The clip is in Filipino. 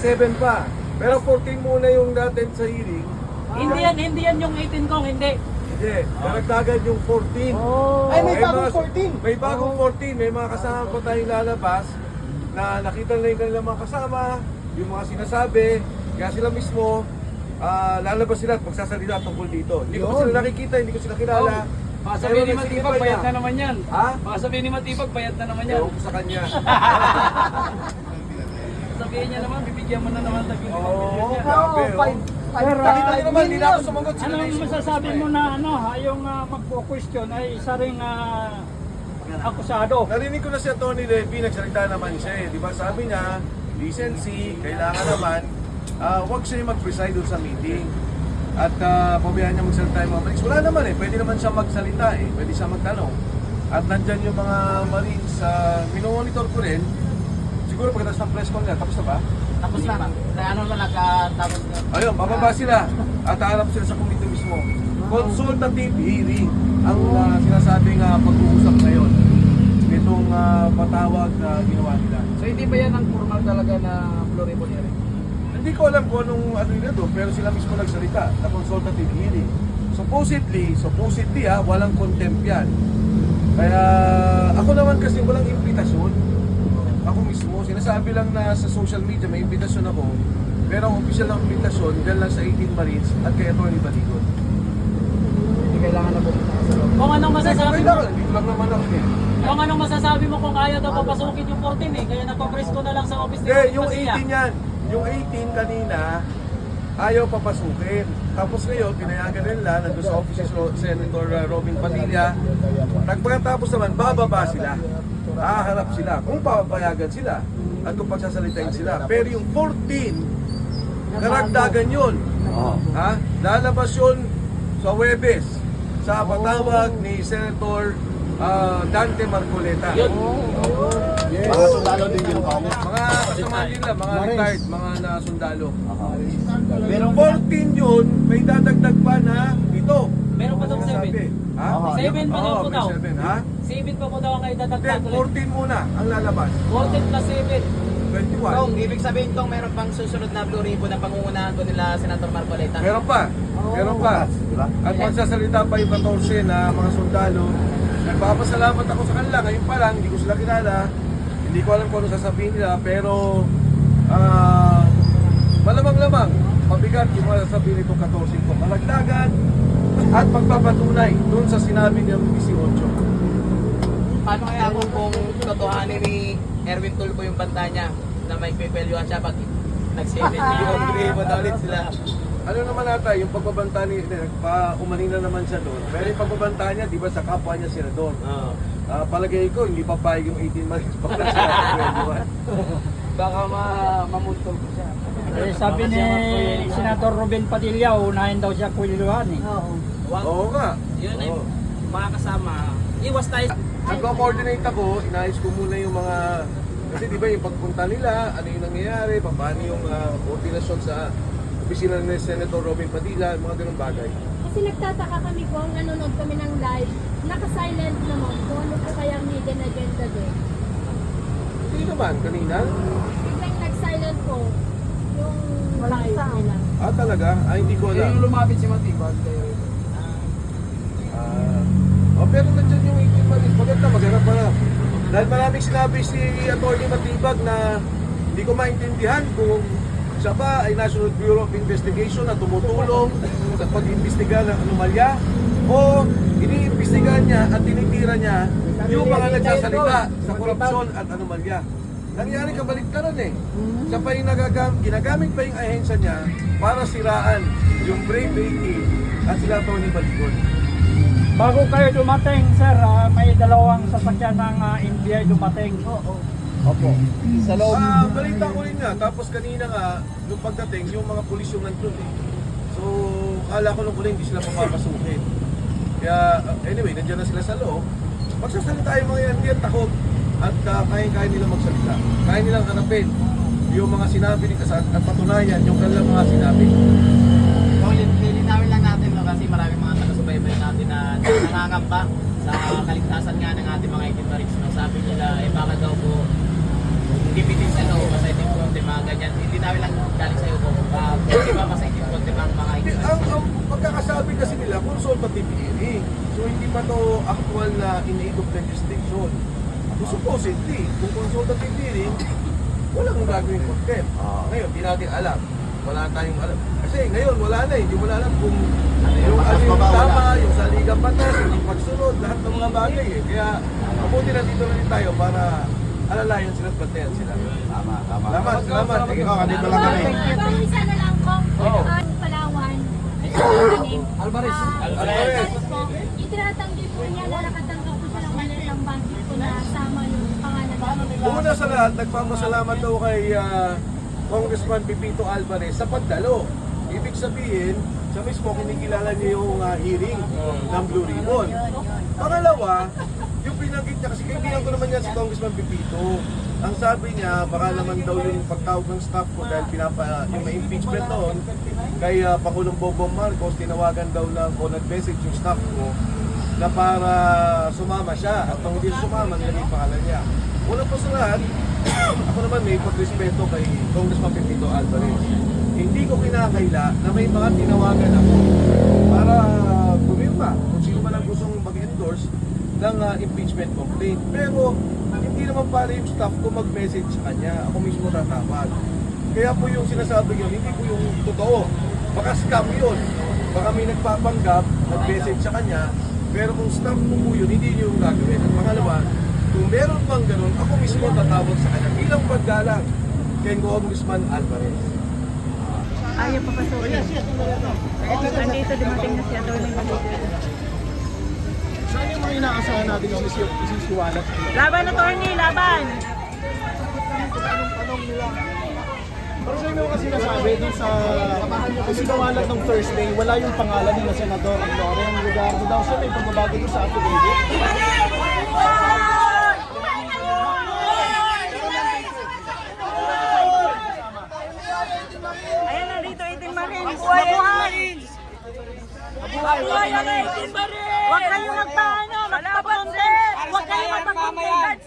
7 pa. Pero 14 muna yung natin sa hearing. Hindi yan yung 18 kong, hindi. Hindi, naragdagan yung 14. Oh. Ay, may bagong 14. May bagong 14. May mga kasama pa tayong lalabas na nakita na yung kanilang mga kasama, yung mga sinasabi, kaya sila mismo, lalabas sila at magsasalita tungkol dito. Hindi ko sila nakikita, hindi ko sila kilala. Baka sabihin ni Matibag, bayad na naman yan. Ha? Baka sabihin ni Matibag, bayad na naman yan. Ewan ko sa kanya. Sabihin niya naman, bibigyan mo na naman tagilid. Oo, Oo, grabe. Nakita niyo naman, hindi na ako sumagot. Anong masasabi mo na yung magpo-question ay isa ring akusado? Narinig ko na si Atty. Levy, nagsalita naman siya eh. Di ba sabi niya, decency, kailangan naman, huwag siya mag-preside doon sa meeting. At pabayaan niya magsalita yung mga Marines. Wala naman eh, pwede naman siya magsalita eh, pwede siya magtanong. At nandyan yung mga Marines, minomonitor ko rin. Siguro pagkatapos ng press con niya, tapos na ba? Tapos na, ano na nagkatapos na. Ayun, bababa sila at haharap sila sa komite mismo. Consultative hearing ang sinasabing pag-uusap ngayon nitong patawag na ginawa nila. So hindi ba yan ang formal talaga na Blue Ribbon hearing? Hindi ko alam kung anong ano nila doon, pero sila mismo nagsalita na consultative hearing. Supposedly walang contempt yan. Kaya ako naman kasi walang imbitasyon. Ako mismo, sinasabi lang na sa social media may imbitasyon ako, pero ang official ng imbitasyon dyan lang sa 18 Marines at kay Atty. Baligon. Hindi kailangan na pumunta ka sa loob. Kung anong masasabi mo? Dito lang naman ako eh. Kung anong masasabi mo kung kaya daw papasukin yung 14 eh, kaya nagpa-press ko na lang sa office Hindi, yung 18 yan. Yung 18 kanina, ayaw papasukin. Tapos ngayon, pinayagan nila, nandun sa office si Senator Robin Padilla. Nagpagkatapos naman, bababa sila. Haharap sila. Kung papayagan sila at kung pagsasalitain sila. Pero yung 14, naragdagan yun. Ha? Lalabas yun sa Huwebes sa patawag ni Senator Dante Marcoleta. Mga sundalo din yung kamo. Mga kasama nila, mga retired, mga nasundalo. Pero 14 yun, may dadagdag pa na ito. meron pa daw 7. Sabi. Ha? 7 pa daw po may daw. 7, ha? 7 pa po daw ang Hindi, idadagdag. 14 muna ang lalabas. 14 plus 7. 21. Kung ibig sabihin tong meron pang susunod na Blue Ribbon na pangungunahan ko nila Senator Marcoleta. Meron pa. Meron pa. At magsasalita pa yung 14 na mga sundalo. Nagpapasalamat ako sa kanila. Ngayon pa lang, hindi ko sila kilala. Hindi ko alam kung ano sasabihin nila. Pero malamang-lamang, mabigat yung mga sasabihin nitong 14 ko. Malagdagan at pagpapatunay doon sa sinabi niyang 18. Paano kaya kung totohanin ni Erwin Tulfo yung banta niya na may pipelyuhan siya pag nag-7 million Blue Ribbon na ulit sila? Ano naman ata, yung pagbabanta ni, umanina naman siya doon. Pero yung pagbabanta niya, di ba sa kapwa niya senador. Palagay ko, hindi papayag yung 18 Marines pag nasa 21. Baka mamuntog ko siya. Eh, sabi ni Senator Robin Padilla, unahin daw siya kwiluhan eh. Oo nga. Yun ay mga kasama. Iwas tayo. Nagko-coordinate ako, inayos ko muna yung mga, kasi di ba yung pagpunta nila, ano yung nangyayari, paano yung koordinasyon sa opisina ni Senator Robin Padilla, mga ganung bagay. Kasi nagtataka kami kung nanonood kami ng live, naka-silent naman kung ano po kayang hidden agenda doon. Hindi naman, kanina. Biglang nag-silent po yung live nila. Talaga? Hindi ko alam. Yung lumapit si Matibag. Pero nandiyan yung 18 Marines, maganda, maghanap pa na. Dahil maraming sinabi si Atty. Matibag na hindi ko maintindihan kung siya ba ay National Bureau of Investigation na tumutulong sa pag-imbestiga ng anomalya o iniimbestigahan niya at tinitira niya yung mga nagsasalita sa korupsyon at anomalya. Nangyari kabaliktaran eh. Siya pa yung ginagamit pa yung ahensya niya para siraan yung Brave 18 at sila Tony Baligon. Bago kayo dumating, sir, may dalawang sasakyan ng NBI dumating. Opo. Sa loob. Balita ko rin nga, tapos kanina nga, nung pagdating, yung mga pulis yung nandun eh. So, kala ko nung kuling hindi sila papapasukin. Kaya, anyway, nandiyan na sila sa loob. Magsasalita yung mga yan, hindi yan takot. At kaya nila magsalita. Kaya nilang hanapin yung mga sinabi ni Kasat at patunayan yung kanilang mga sinabi. Lilinawin lang natin no, kasi maraming mga taga-subaybay natin na nangangamba sa kaligtasan nga ng ating mga 18 Marines. No? Sabi nila, baka daw po limited sa loob, masaitin konti, mga ganyan. Hindi namin lang galing sa'yo kung di ba masaitin konti mga Ang pagkakasabi kasi nila, consultative hearing. So hindi pa to actual na in-aid of legislation. So supposedly, kung consultative hearing, walang gagawin contempt. Ngayon, di natin alam. Wala tayong alam. Kasi ngayon, wala na eh. Hindi mo na alam kung ano yung tama, yung saligang batas, yung pagsunod, lahat ng mga bagay eh. Kaya, mabuti na dito rin tayo para alalayan sila at bantayan sila. Tama. Salamat. Sige, kanina lang kami. Bang isa na lang kung Oo. Palawan. Alvarez. Alvarez. Itinatanggi po niya na nakatanggap po siya ng maliit ng budget po na sama yung pangalan namin. Una sa lahat, nagpapasalamat daw kay Congressman Pepito Alvarez sa pagdalo. Ibig sabihin, siya mismo kinikilala niya yung hearing ng Blue Ribbon. Pangalawa, yung pinanggit niya, kasi kaibigan ko naman yan si Congressman Pepito. Ang sabi niya, baka naman daw yung pagtawag ng staff ko dahil yung may impeachment noon kay Pangulong Bongbong Marcos, tinawagan daw ng o nag-message yung staff ko na para sumama siya at nang hindi sumama, nilagay yung pangalan niya. Una po sa lahat, ako naman may pagrespeto kay Congressman Pepito Alvarez. Hindi ko kinakaila na may mga tinawagan ako para pumirma kung sino man ang gustong mag-endorse ng impeachment complaint. Pero hindi naman pala yung staff ko mag-message sa kanya. Ako mismo tatawag. Kaya po yung sinasabi yun, hindi po yung totoo. Baka scam yun. Baka may nagpapanggap, nag-message sa kanya. Pero kung staff ko po yun, hindi nyo yung gagawin. At pangalawa, kung meron bang ganun, ako mismo tatawag sa kanya bilang paggalang kay Congressman Alvarez. Ayaw papasukin. Andito dumating na si Atty. Balido. Saan yung mga inaasahan natin yung isisiwalat? Laban, attorney, laban! Pero sa inyo kasi nasabi dun sa isinawalat ng Thursday, wala yung pangalan ni Senador Loren Regardo daw. So may pagbabago doon sa affidavit. Ayan na dito, 18 Marines. Mabuhay! Mabuhay ang 18 Marines! Huwag kayong magpaano, magpapuntin! Huwag kayong magpapuntin!